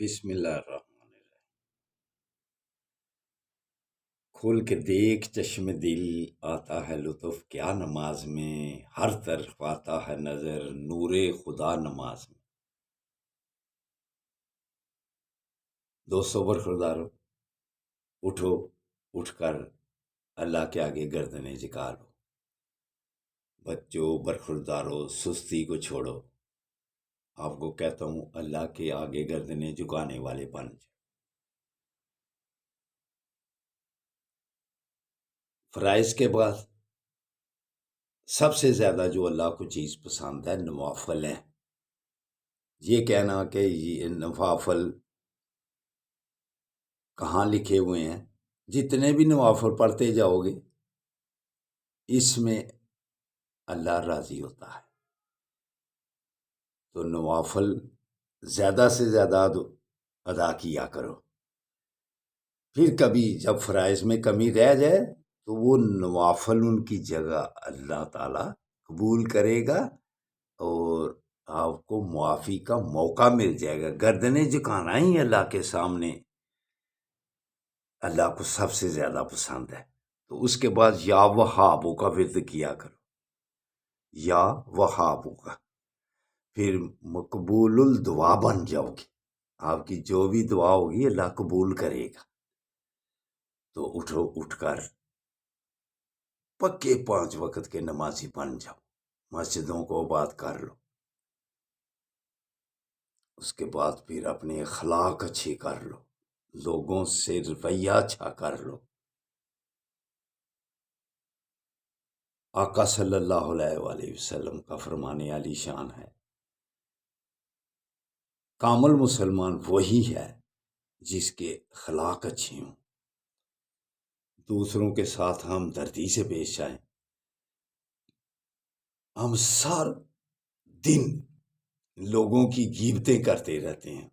بسم اللہ الرحمن الرحیم۔ کھول کے دیکھ چشم دل، آتا ہے لطف کیا نماز میں، ہر طرف آتا ہے نظر نور خدا نماز میں۔ دوستو برخوردارو، اٹھو، اٹھ کر اللہ کے آگے گردنیں جھکا لو۔ بچوں برخوردارو، سستی کو چھوڑو۔ آپ کو کہتا ہوں اللہ کے آگے گردنیں جھکانے والے بن جاؤ۔ فرائض کے بعد سب سے زیادہ جو اللہ کو چیز پسند ہے نوافل ہے۔ یہ کہنا کہ یہ نوافل کہاں لکھے ہوئے ہیں، جتنے بھی نوافل پڑھتے جاؤ گے اس میں اللہ راضی ہوتا ہے۔ تو نوافل زیادہ سے زیادہ ادا کیا کرو۔ پھر کبھی جب فرائض میں کمی رہ جائے تو وہ نوافل ان کی جگہ اللہ تعالی قبول کرے گا اور آپ کو معافی کا موقع مل جائے گا۔ گردنیں جھکانا ہی اللہ کے سامنے اللہ کو سب سے زیادہ پسند ہے۔ تو اس کے بعد یا وہابوں کا ورد کیا کرو، یا وہابوں کا، پھر مقبول الدعا بن جاؤ گی۔ آپ کی جو بھی دعا ہوگی اللہ قبول کرے گا۔ تو اٹھو، اٹھ کر پکے 5 وقت کے نمازی بن جاؤ، مسجدوں کو آباد کر لو۔ اس کے بعد پھر اپنے اخلاق اچھے کر لو، لوگوں سے رویہ اچھا کر لو۔ آقا صلی اللہ علیہ وآلہ وسلم کا فرمان علی شان ہے، کامل مسلمان وہی ہے جس کے اخلاق اچھے ہوں، دوسروں کے ساتھ ہم دردی سے پیش آئیں۔ ہم سارا دن لوگوں کی غیبتیں کرتے رہتے ہیں،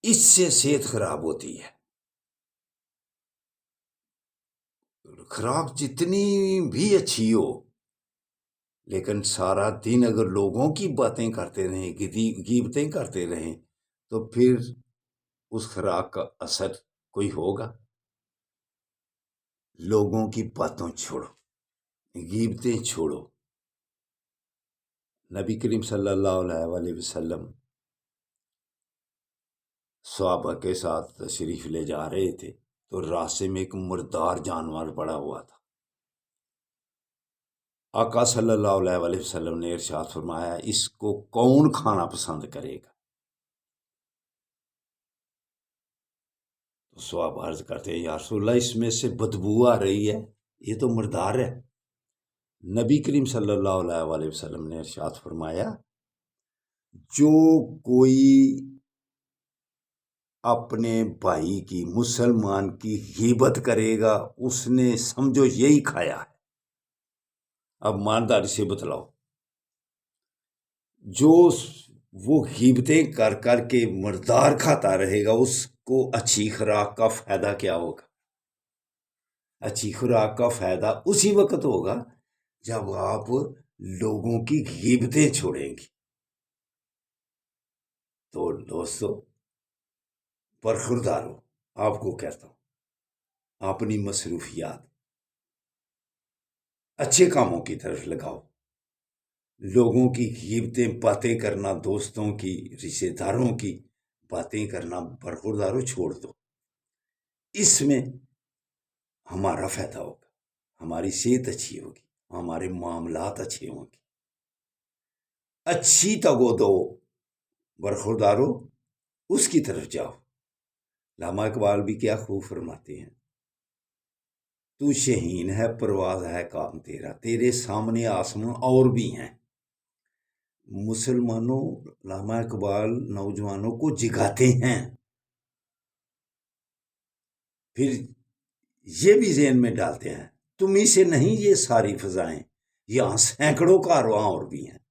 اس سے صحت خراب ہوتی ہے۔ خوراک جتنی بھی اچھی ہو لیکن سارا دن اگر لوگوں کی باتیں کرتے رہیں، غیبتیں کرتے رہیں تو پھر اس خوراک کا اثر کوئی ہوگا؟ لوگوں کی باتوں چھوڑو، غیبتیں چھوڑو۔ نبی کریم صلی اللہ علیہ وآلہ وسلم صحابہ کے ساتھ تشریف لے جا رہے تھے تو راستے میں ایک مردار جانور پڑا ہوا تھا۔ آقا صلی اللہ علیہ وآلہ وسلم نے ارشاد فرمایا، اس کو کون کھانا پسند کرے گا؟ تو صحابہ عرض کرتے ہیں، یا رسول اللہ اس میں سے بدبو آ رہی ہے، یہ تو مردار ہے۔ نبی کریم صلی اللہ علیہ وآلہ وسلم نے ارشاد فرمایا، جو کوئی اپنے بھائی کی، مسلمان کی غیبت کرے گا اس نے سمجھو یہی کھایا ہے۔ اب ایمانداری سے بتلاؤ، جو وہ غیبتیں کر کر کے مردار کھاتا رہے گا اس کو اچھی خوراک کا فائدہ کیا ہوگا؟ اچھی خوراک کا فائدہ اسی وقت ہوگا جب آپ لوگوں کی غیبتیں چھوڑیں گی۔ تو دوستو برخوردارو، آپ کو کہتا ہوں اپنی مصروفیات اچھے کاموں کی طرف لگاؤ۔ لوگوں کی غیبتیں باتیں کرنا، دوستوں کی، رشتے داروں کی باتیں کرنا برخوردارو چھوڑ دو۔ اس میں ہمارا فائدہ ہوگا، ہماری صحت اچھی ہوگی، ہمارے معاملات اچھے ہوں گے۔ اچھی تگو دو برخوردارو اس کی طرف جاؤ۔ علامہ اقبال بھی کیا خوب فرماتے ہیں، تو شہین ہے پرواز ہے کام تیرا، تیرے سامنے آسمان اور بھی ہیں۔ مسلمانوں، علامہ اقبال نوجوانوں کو جگاتے ہیں، پھر یہ بھی ذہن میں ڈالتے ہیں تم ہی سے نہیں یہ ساری فضائیں، یہاں سینکڑوں کارواں اور بھی ہیں۔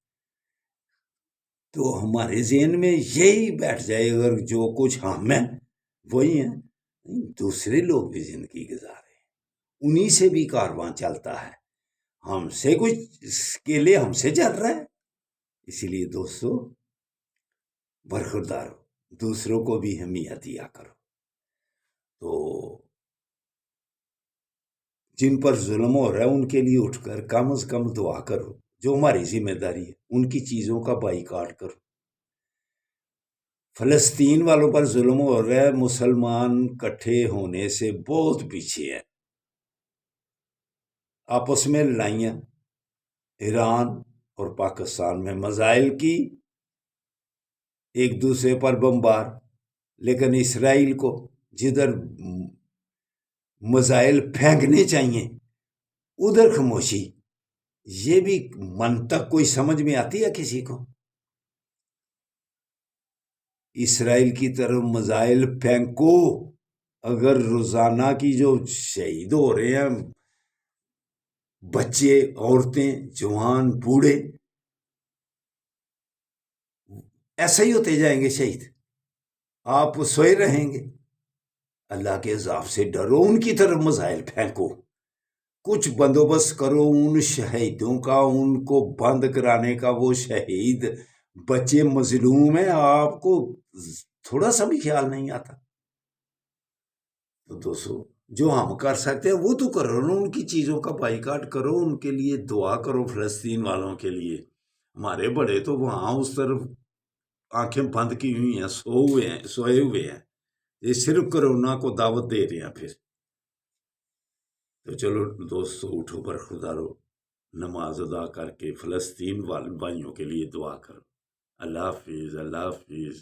تو ہمارے ذہن میں یہی بیٹھ جائے اگر جو کچھ ہم ہیں وہی ہیں، دوسرے لوگ بھی زندگی گزار رہے ہیں، انہی سے بھی کارواں چلتا ہے، ہم سے کچھ اس کے لیے ہم سے چل رہا ہے۔ اسی لیے دوستو برخوردار ہو، دوسروں کو بھی اہمیت دیا کرو۔ تو جن پر ظلم ہو رہا ہے ان کے لیے اٹھ کر کم از کم دعا کرو، جو ہماری ذمہ داری ہے ان کی چیزوں کا بائیکاٹ کرو۔ فلسطین والوں پر ظلم ہو رہا ہے، مسلمان کٹھے ہونے سے بہت پیچھے ہیں۔ آپس میں لڑائیاں، ایران اور پاکستان میں میزائل کی، ایک دوسرے پر بمبار، لیکن اسرائیل کو جدھر میزائل پھینکنے چاہیے ادھر خاموشی۔ یہ بھی منطق کوئی سمجھ میں آتی ہے کسی کو؟ اسرائیل کی طرف میزائل پھینکو، اگر روزانہ کی جو شہید ہو رہے ہیں بچے، عورتیں، جوان، بوڑھے، ایسے ہی ہوتے جائیں گے شہید، آپ سوئے رہیں گے؟ اللہ کے عذاب سے ڈرو، ان کی طرف میزائل پھینکو، کچھ بندوبست کرو ان شہیدوں کا، ان کو بند کرانے کا۔ وہ شہید بچے مظلوم ہیں، آپ کو تھوڑا سا بھی خیال نہیں آتا؟ تو دوستو جو ہم کر سکتے ہیں وہ تو کرو نا، ان کی چیزوں کا بائیکاٹ کرو، ان کے لیے دعا کرو، فلسطین والوں کے لیے۔ ہمارے بڑے تو وہاں اس طرف آنکھیں بند کی ہوئی ہیں، سوئے ہوئے ہیں، یہ صرف کرونا کو دعوت دے رہے ہیں۔ پھر تو چلو دوستو اٹھو، برخوردارو، نماز ادا کر کے فلسطین والے بھائیوں کے لیے دعا کرو۔ اللہ حافظ، اللہ حافظ۔